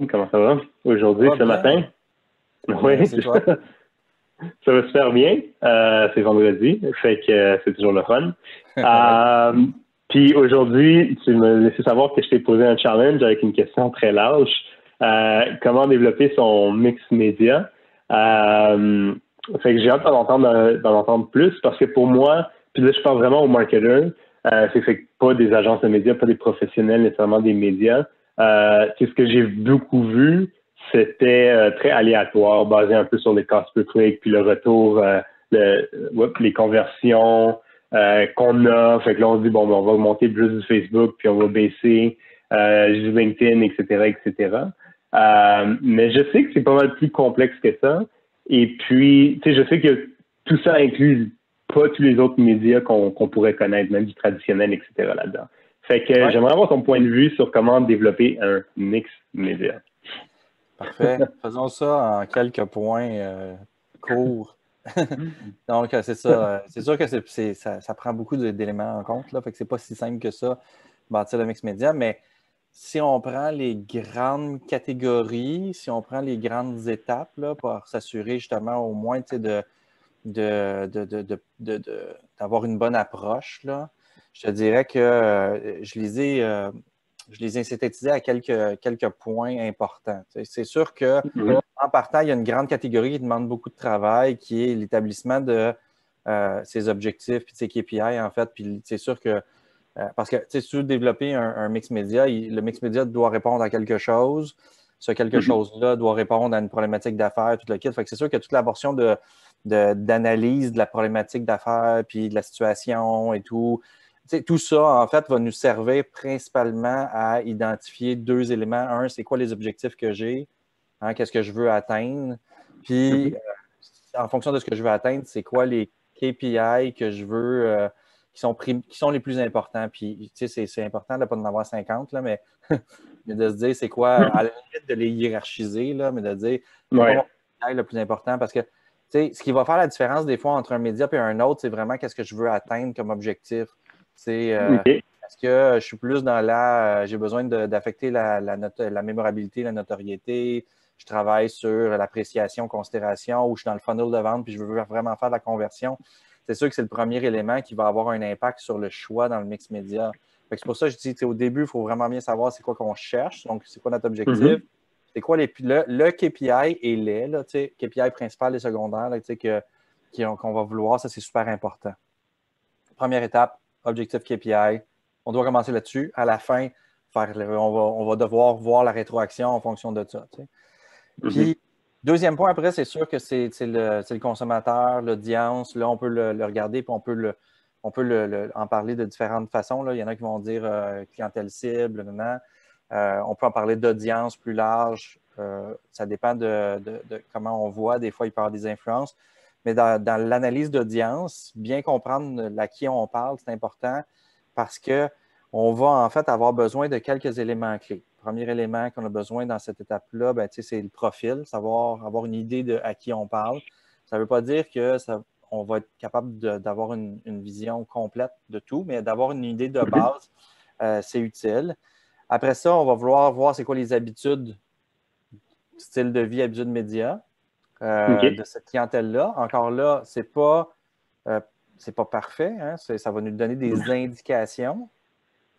Comment ça va aujourd'hui, Ça va ce bien? matin? Ça va bien, Oui, merci toi. ça va super bien. C'est vendredi, fait que c'est toujours le fun. Oui. Euh, Puis aujourd'hui, tu me laissé savoir que je t'ai posé un challenge avec une question très large. Comment développer son mix média? Euh, Fait que j'ai hâte d'en entendre plus parce que pour moi, puis là je parle vraiment aux marketeurs, c'est pas des agences de médias, pas des professionnels nécessairement des médias. C'est ce que j'ai beaucoup vu, c'était très aléatoire, basé un peu sur les cost per click, puis le retour, les conversions qu'on a. Fait que là, on se dit, bon, ben, on va augmenter plus du Facebook, puis on va baisser du LinkedIn, etc., etc. Mais je sais que c'est pas mal plus complexe que ça. Et puis, tu sais, je sais que tout ça inclut pas tous les autres médias qu'on pourrait connaître, même du traditionnel, etc. là-dedans. Fait que Oui, j'aimerais avoir ton point de vue sur comment développer un mix média. parfait. Faisons ça en quelques points courts. Donc, c'est ça. C'est sûr que ça prend beaucoup d'éléments en compte, là. Fait que c'est pas si simple que ça, bâtir le mix média, mais si on prend les grandes catégories, si on prend les grandes étapes là, pour s'assurer justement au moins tu sais, d'avoir une bonne approche, là, je te dirais que je les ai synthétisés à quelques points importants. C'est sûr que Mhm. en partant, il y a une grande catégorie qui demande beaucoup de travail, qui est l'établissement de ses objectifs puis de ses KPI, en fait. Puis c'est sûr que parce que si tu veux développer un mix média, le mix média doit répondre à quelque chose. Ce quelque Mhm. chose-là doit répondre à une problématique d'affaires, tout le kit. Fait que c'est sûr que toute la portion d'analyse de la problématique d'affaires, puis de la situation et tout, tout ça, en fait, va nous servir principalement à identifier deux éléments. Un, c'est quoi les objectifs que j'ai, hein, qu'est-ce que je veux atteindre. Puis, Mhm. en fonction de ce que je veux atteindre, c'est quoi les KPI que je veux, qui sont les plus importants. Puis, tu sais, c'est important de ne pas en avoir 50, là, mais de se dire c'est quoi, à la limite de les hiérarchiser, là, mais de dire c'est quoi mon Ouais. KPI le plus important parce que, tu sais, ce qui va faire la différence des fois entre un média et un autre, c'est vraiment qu'est-ce que je veux atteindre comme objectif. C'est OK. est-ce que je suis plus dans j'ai besoin d'affecter la mémorabilité, la notoriété, je travaille sur l'appréciation, considération, ou je suis dans le funnel de vente puis je veux vraiment faire de la conversion. C'est sûr que c'est le premier élément qui va avoir un impact sur le choix dans le mix média. C'est pour ça que je dis, au début, il faut vraiment bien savoir c'est quoi qu'on cherche, donc c'est quoi notre objectif, Mhm. c'est quoi le KPI et là, KPI principal et secondaire là, qu'on va vouloir, ça c'est super important. Première étape, objectif KPI. On doit commencer là-dessus. À la fin, on va devoir voir la rétroaction en fonction de ça. T'sais. Mhm. Puis, deuxième point, après, c'est sûr que c'est le consommateur, l'audience. Là, on peut le regarder puis on peut en parler de différentes façons. Là. Il y en a qui vont dire clientèle cible, on peut en parler d'audience plus large. Ça dépend de comment on voit. Des fois, il peut y avoir des influences. Mais dans l'analyse d'audience, bien comprendre à qui on parle, c'est important parce que on va en fait avoir besoin de quelques éléments clés. Le premier élément qu'on a besoin dans cette étape-là, ben, c'est le profil, savoir avoir une idée de à qui on parle. Ça ne veut pas dire que on va être capable d'avoir une vision complète de tout, mais d'avoir une idée de Mhm. base, c'est utile. Après ça, on va vouloir voir c'est quoi les habitudes, style de vie, habitudes médias de OK. cette clientèle-là. Encore là, euh, c'est pas parfait. Hein? Ça va nous donner des indications.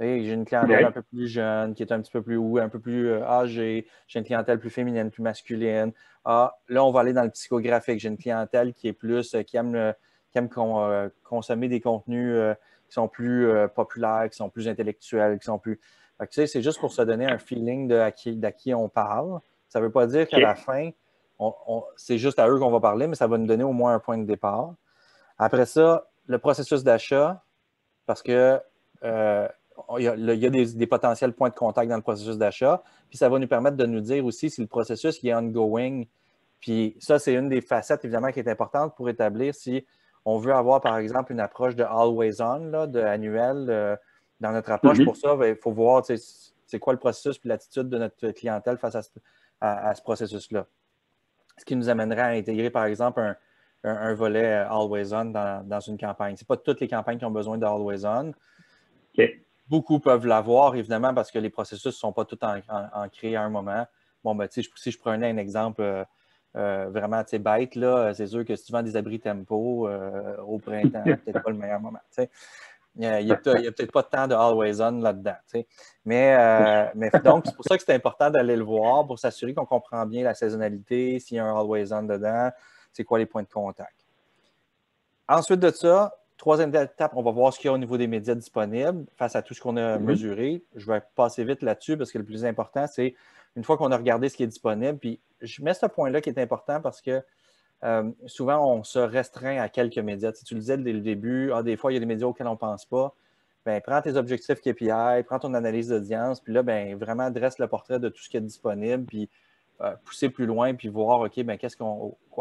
J'ai une clientèle un Ouais. peu plus jeune, qui est un petit peu plus un peu plus âgée. J'ai une clientèle plus féminine, plus masculine. Ah, là, on va aller dans le psychographique. J'ai une clientèle qui est plus, qui aime consommer des contenus qui sont plus populaires, qui sont plus intellectuels, qui sont plus. Fait que, tu sais, c'est juste pour se donner un feeling d'à qui on parle. Ça ne veut pas dire qu'à la OK. fin, c'est juste à eux qu'on va parler, mais ça va nous donner au moins un point de départ. Après ça, le processus d'achat, parce que euh, il y a des potentiels points de contact dans le processus d'achat. Puis ça va nous permettre de nous dire aussi si le processus est ongoing. Puis ça, c'est une des facettes, évidemment, qui est importante pour établir si on veut avoir, par exemple, une approche de always on, là, de annuel dans notre approche. Pour Mhm. ça, il faut voir c'est quoi le processus et l'attitude de notre clientèle face à ce processus-là. Ce qui nous amènerait à intégrer, par exemple, un volet always on dans une campagne. Ce n'est pas toutes les campagnes qui ont besoin de always on. OK. Beaucoup peuvent l'avoir, évidemment, parce que les processus ne sont pas tous ancrés à un moment. bon, ben, si je prenais un exemple vraiment bête, là, c'est sûr que si tu vends des abris Tempo au printemps, peut-être pas le meilleur moment. Il n'y a peut-être pas tant de Always On là-dedans. Mais donc, c'est pour ça que c'est important d'aller le voir pour s'assurer qu'on comprend bien la saisonnalité, s'il y a un Always On dedans, c'est quoi les points de contact. Ensuite de ça, troisième étape, on va voir ce qu'il y a au niveau des médias disponibles face à tout ce qu'on a mesuré. Je vais passer vite là-dessus parce que le plus important, c'est une fois qu'on a regardé ce qui est disponible, puis je mets ce point-là qui est important parce que souvent, on se restreint à quelques médias. Tu le disais dès le début, des fois, il y a des médias auxquels on ne pense pas. Bien, prends tes objectifs KPI, prends ton analyse d'audience, puis là, bien, vraiment dresse le portrait de tout ce qui est disponible, puis pousser plus loin, puis voir, OK, bien,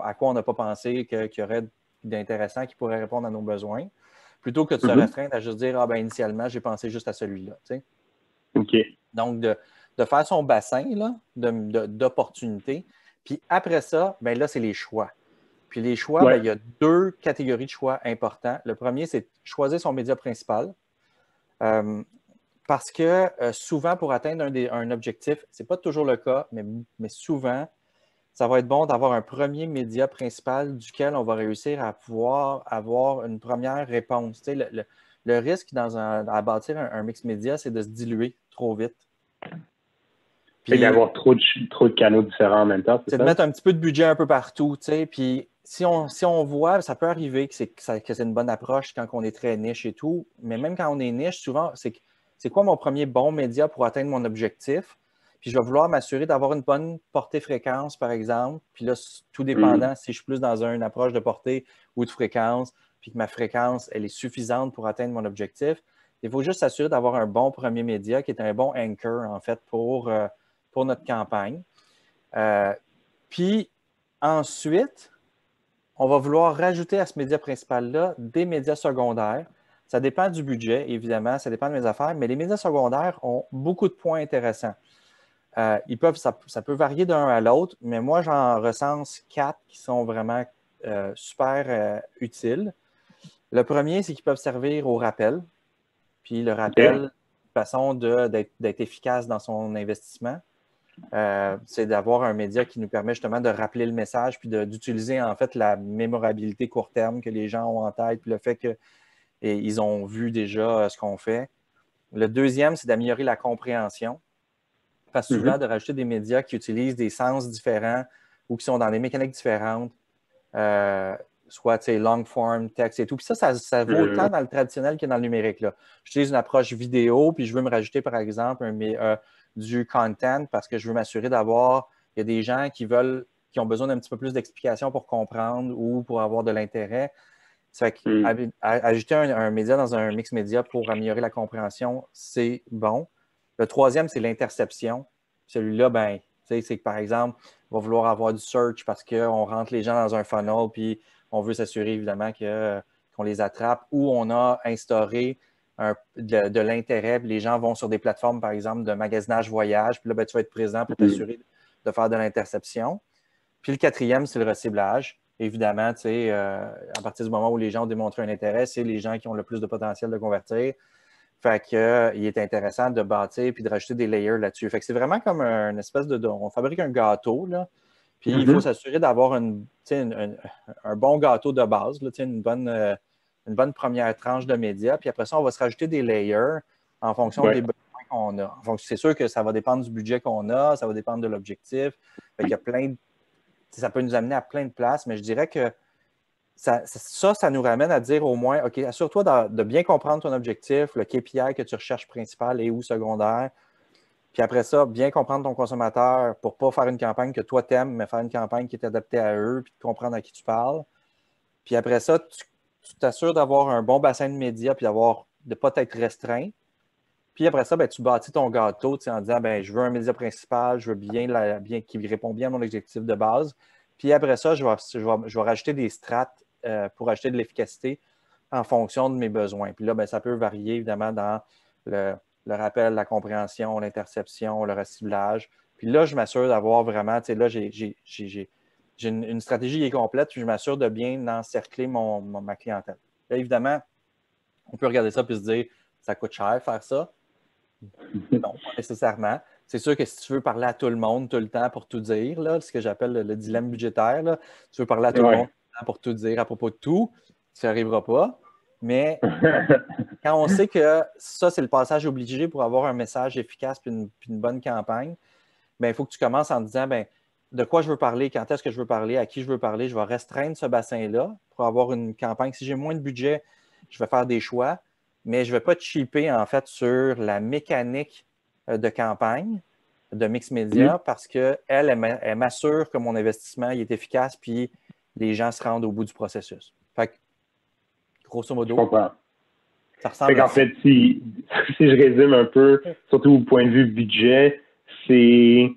à quoi on n'a pas pensé qu'il y aurait d'intéressant qui pourrait répondre à nos besoins, plutôt que de se restreindre à juste dire, initialement, j'ai pensé juste à celui-là. OK. Donc, de faire son bassin d'opportunités. Puis après ça, bien là, c'est les choix. Puis les choix, bien, il y a deux catégories de choix importants. Le premier, c'est choisir son média principal. Parce que souvent, pour atteindre un objectif, ce n'est pas toujours le cas, mais souvent, ça va être bon d'avoir un premier média principal duquel on va réussir à pouvoir avoir une première réponse. Tu sais, le risque à bâtir un mix média, c'est de se diluer trop vite. Puis d'avoir trop de canaux différents en même temps, c'est de mettre un petit peu de budget un peu partout, tu sais, puis si on voit, ça peut arriver que c'est une bonne approche quand on est très niche et tout, mais même quand on est niche, souvent, c'est quoi mon premier bon média pour atteindre mon objectif? Puis je vais vouloir m'assurer d'avoir une bonne portée-fréquence, par exemple, puis là, tout dépendant si je suis plus dans une approche de portée ou de fréquence, puis que ma fréquence, elle est suffisante pour atteindre mon objectif. Il faut juste s'assurer d'avoir un bon premier média qui est un bon anchor, en fait, pour notre campagne. Puis ensuite, on va vouloir rajouter à ce média principal-là des médias secondaires. Ça dépend du budget, évidemment, ça dépend de mes affaires, mais les médias secondaires ont beaucoup de points intéressants. Ça peut varier d'un à l'autre, mais moi, j'en recense 4 qui sont vraiment super utiles. Le premier, c'est qu'ils peuvent servir au rappel. Puis le rappel, façon d'être efficace dans son investissement. C'est d'avoir un média qui nous permet justement de rappeler le message puis d'utiliser en fait la mémorabilité court terme que les gens ont en tête puis le fait qu'ils ont vu déjà ce qu'on fait. Le deuxième, c'est d'améliorer la compréhension. Parce que souvent, de rajouter des médias qui utilisent des sens différents ou qui sont dans des mécaniques différentes, soit long form, texte et tout. Puis ça vaut autant dans le traditionnel que dans le numérique. J'utilise une approche vidéo, puis je veux me rajouter, par exemple, du content parce que je veux m'assurer il y a des gens qui ont besoin d'un petit peu plus d'explications pour comprendre ou pour avoir de l'intérêt. Ça fait ajouter un média dans un mix média pour améliorer la compréhension, c'est bon. Le troisième, c'est l'interception. Celui-là, ben, c'est que par exemple, on va vouloir avoir du search parce qu'on rentre les gens dans un funnel, puis on veut s'assurer évidemment qu'on les attrape, ou on a instauré de l'intérêt, puis les gens vont sur des plateformes, par exemple, de magasinage voyage, puis là, ben, tu vas être présent pour t'assurer de faire de l'interception. Puis le quatrième, c'est le reciblage. Évidemment, à partir du moment où les gens ont démontré un intérêt, c'est les gens qui ont le plus de potentiel de convertir. Fait qu'il est intéressant de bâtir puis de rajouter des layers là-dessus. Fait que c'est vraiment comme une espèce on fabrique un gâteau, là, puis il faut s'assurer d'avoir un bon gâteau de base, là, une bonne première tranche de médias. Puis après ça, on va se rajouter des layers en fonction des besoins qu'on a. Donc, c'est sûr que ça va dépendre du budget qu'on a, ça va dépendre de l'objectif. Fait qu'il y a ça peut nous amener à plein de places, mais je dirais que ça nous ramène à dire au moins, OK, assure-toi de bien comprendre ton objectif, le KPI que tu recherches principal et ou secondaire. Puis après ça, bien comprendre ton consommateur pour ne pas faire une campagne que toi t'aimes, mais faire une campagne qui est adaptée à eux, puis de comprendre à qui tu parles. Puis après ça, tu t'assures d'avoir un bon bassin de médias, puis de ne pas être restreint. Puis après ça, ben, tu bâtis ton gâteau en disant, ben, je veux un média principal, je veux bien qui répond bien à mon objectif de base. Puis après ça, je vais rajouter des strates pour ajouter de l'efficacité en fonction de mes besoins. Puis là, ben, ça peut varier évidemment dans le rappel, la compréhension, l'interception, le reciblage. Puis là, je m'assure d'avoir vraiment, là, j'ai une stratégie qui est complète, puis je m'assure de bien encercler ma clientèle. Là, évidemment, on peut regarder ça et se dire, ça coûte cher faire ça. Non, pas nécessairement. c'est sûr que si tu veux parler à tout le monde tout le temps pour tout dire, là, ce que j'appelle le dilemme budgétaire, là, tu veux parler à tout le monde Ouais. tout le temps pour tout dire à propos de tout, ça n'arrivera pas. Mais quand on sait que ça, c'est le passage obligé pour avoir un message efficace puis une bonne campagne, bien, il faut que tu commences en te disant bien, de quoi je veux parler, quand est-ce que je veux parler, à qui je veux parler. Je vais restreindre ce bassin-là pour avoir une campagne. Si j'ai moins de budget, je vais faire des choix, mais je ne vais pas cheaper en fait sur la mécanique de campagne de Mix Media parce qu'elle, elle m'assure que mon investissement il est efficace puis les gens se rendent au bout du processus. Fait que, grosso Je modo, comprends. ça Fait ressemble à qu'en ça. fait, si je résume un peu, surtout au point de vue budget, c'est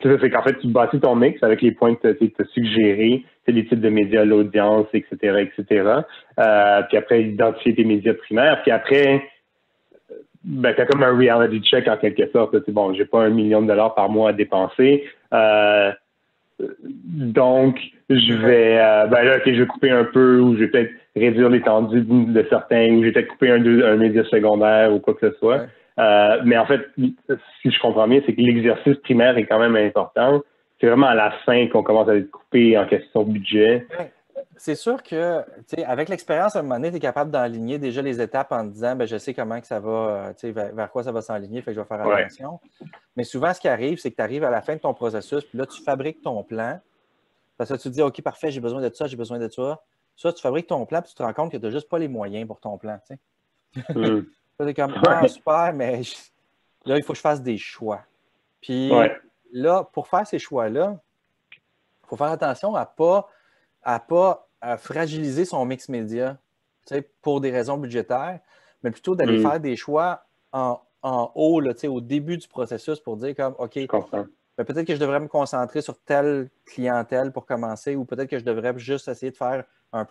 c'est ça, c'est qu'en fait, tu bâtis ton mix avec les points que tu as suggérés, c'est les types de médias, l'audience, etc., etc. Puis après, identifier tes médias primaires. Puis après, ben, t'as comme un reality check en quelque sorte. C'est bon, j'ai pas 1 million de dollars par mois à dépenser. Donc, je vais, ben là, ok, je vais couper un peu, ou je vais peut-être réduire l'étendue de certains, ou je vais peut-être couper un média secondaire ou quoi que ce soit. Ouais. Mais en fait, si je comprends bien, c'est que l'exercice primaire est quand même important. C'est vraiment à la fin qu'on commence à être coupé en question de budget. Ouais. C'est sûr que, avec l'expérience, à un moment donné, tu es capable d'enligner déjà les étapes en te disant, ben, je sais comment que ça va, vers quoi ça va s'enligner, fait que je vais faire Ouais. attention. Mais souvent, ce qui arrive, c'est que tu arrives à la fin de ton processus, puis là, tu fabriques ton plan. Parce que tu te dis, OK, parfait, j'ai besoin de ça, j'ai besoin de ça. Ça, tu fabriques ton plan, puis tu te rends compte que tu n'as juste pas les moyens pour ton plan. Tu Hmm. es comme, ah, Ouais. super, mais là, il faut que je fasse des choix. Puis Ouais. là, pour faire ces choix-là, il faut faire attention à pas fragiliser son mix média pour des raisons budgétaires, mais plutôt d'aller Hmm. faire des choix en haut, là, au début du processus pour dire comme, OK, Je comprends. ben, peut-être que je devrais me concentrer sur telle clientèle pour commencer, ou peut-être que je devrais juste essayer de faire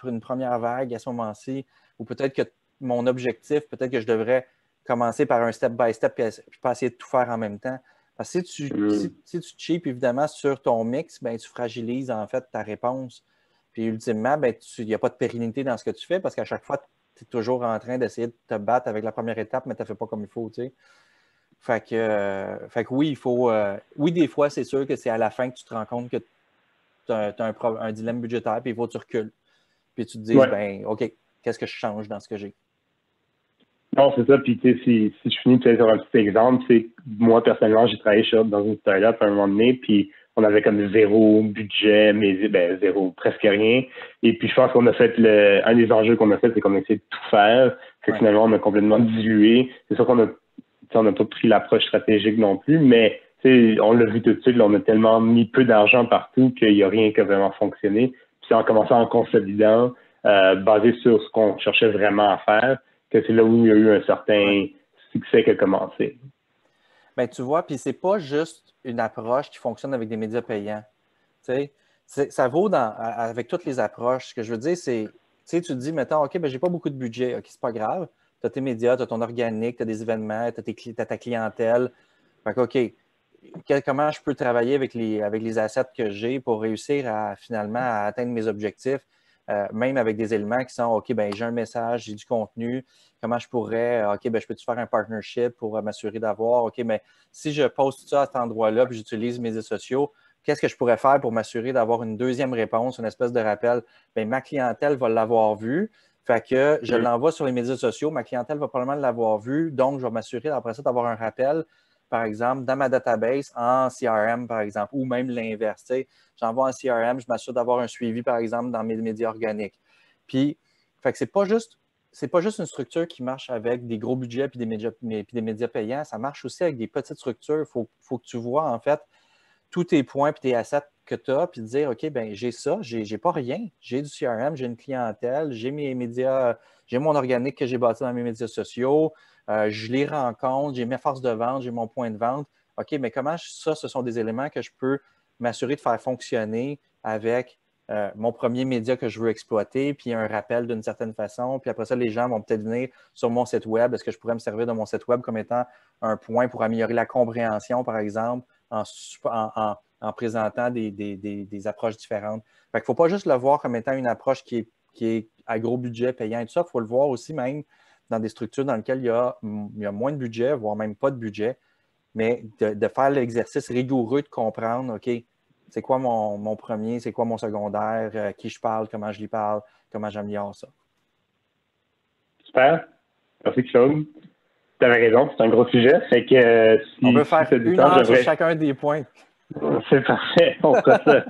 une première vague à ce moment-ci, ou peut-être que mon objectif, peut-être que je devrais commencer par un step-by-step puis pas essayer de tout faire en même temps. Parce que Hmm. si tu cheapes évidemment sur ton mix, ben, tu fragilises en fait ta réponse. Puis ultimement, ben, il n'y a pas de pérennité dans ce que tu fais parce qu'à chaque fois, tu es toujours en train d'essayer de te battre avec la première étape, mais tu ne fais pas comme il faut. Tu sais. Fait que oui, il faut. Oui, des fois, c'est sûr que c'est à la fin que tu te rends compte que tu as, un dilemme budgétaire, puis il faut que tu recules. Puis tu te dises, Ouais. ben, OK, qu'est-ce que je change dans ce que j'ai? Non, c'est ça. Puis, tu sais, si je finis peut-être sur un petit exemple, c'est moi, personnellement, j'ai travaillé dans une startup à un moment donné, puis on avait comme zéro budget, mais ben, zéro, presque rien. Et puis, je pense qu'on a fait un des enjeux qu'on a fait, c'est qu'on a essayé de tout faire. Fait que Ouais. finalement, on a complètement dilué. C'est sûr qu'on a, on n'a pas pris l'approche stratégique non plus, mais tu sais, on l'a vu tout de suite, là, on a tellement mis peu d'argent partout qu'il n'y a rien qui a vraiment fonctionné. Puis c'est en commençant en consolidant, basé sur ce qu'on cherchait vraiment à faire, que c'est là où il y a eu un Ouais. certain succès qui a commencé. Ben, tu vois, puis c'est pas juste une approche qui fonctionne avec des médias payants. Tu sais, ça vaut avec toutes les approches. Ce que je veux dire, c'est, tu te dis, mettons, OK, ben, j'ai pas beaucoup de budget. OK, c'est pas grave. Tu as tes médias, tu as ton organique, tu as des événements, tu as ta clientèle. Fait que, OK, comment je peux travailler avec les assets que j'ai pour réussir à finalement à atteindre mes objectifs, même avec des éléments qui sont OK, ben j'ai un message, j'ai du contenu, comment je pourrais, OK, ben je peux-tu faire un partnership pour m'assurer d'avoir, OK, mais si je poste ça à cet endroit-là, puis j'utilise mes réseaux sociaux, qu'est-ce que je pourrais faire pour m'assurer d'avoir une deuxième réponse, une espèce de rappel? Bien, ma clientèle va l'avoir vu. Fait que je l'envoie sur les médias sociaux, ma clientèle va probablement l'avoir vu, donc je vais m'assurer après ça d'avoir un rappel par exemple, dans ma database en CRM, par exemple, ou même l'inverse. J'envoie en CRM, je m'assure d'avoir un suivi, par exemple, dans mes médias organiques. Puis, fait que c'est pas juste une structure qui marche avec des gros budgets et des médias payants. Ça marche aussi avec des petites structures. Faut que tu vois, en fait, tous tes points et tes assets que tu as, puis te dire, OK, ben j'ai ça, j'ai pas rien. J'ai du CRM, j'ai une clientèle, j'ai mes médias, j'ai mon organique que j'ai bâti dans mes médias sociaux, je les rencontre, j'ai mes forces de vente, j'ai mon point de vente. OK, mais comment ça, ce sont des éléments que je peux m'assurer de faire fonctionner avec mon premier média que je veux exploiter, puis un rappel d'une certaine façon. Puis après ça, les gens vont peut-être venir sur mon site web. Est-ce que je pourrais me servir de mon site web comme étant un point pour améliorer la compréhension, par exemple, en présentant des approches différentes? Fait qu'il ne faut pas juste le voir comme étant une approche qui est à gros budget payant et tout ça. Il faut le voir aussi même dans des structures dans lesquelles il y a moins de budget, voire même pas de budget, mais de faire l'exercice rigoureux de comprendre, OK, c'est quoi mon premier, c'est quoi mon secondaire, qui je parle, comment je lui parle, comment j'améliore ça. Super. Merci, Claude. Tu avais raison, c'est un gros sujet. Fait que on peut faire une heure sur chacun des points. C'est parfait, on fera ça.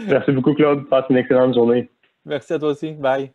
Merci beaucoup, Claude. Passe une excellente journée. Merci à toi aussi. Bye.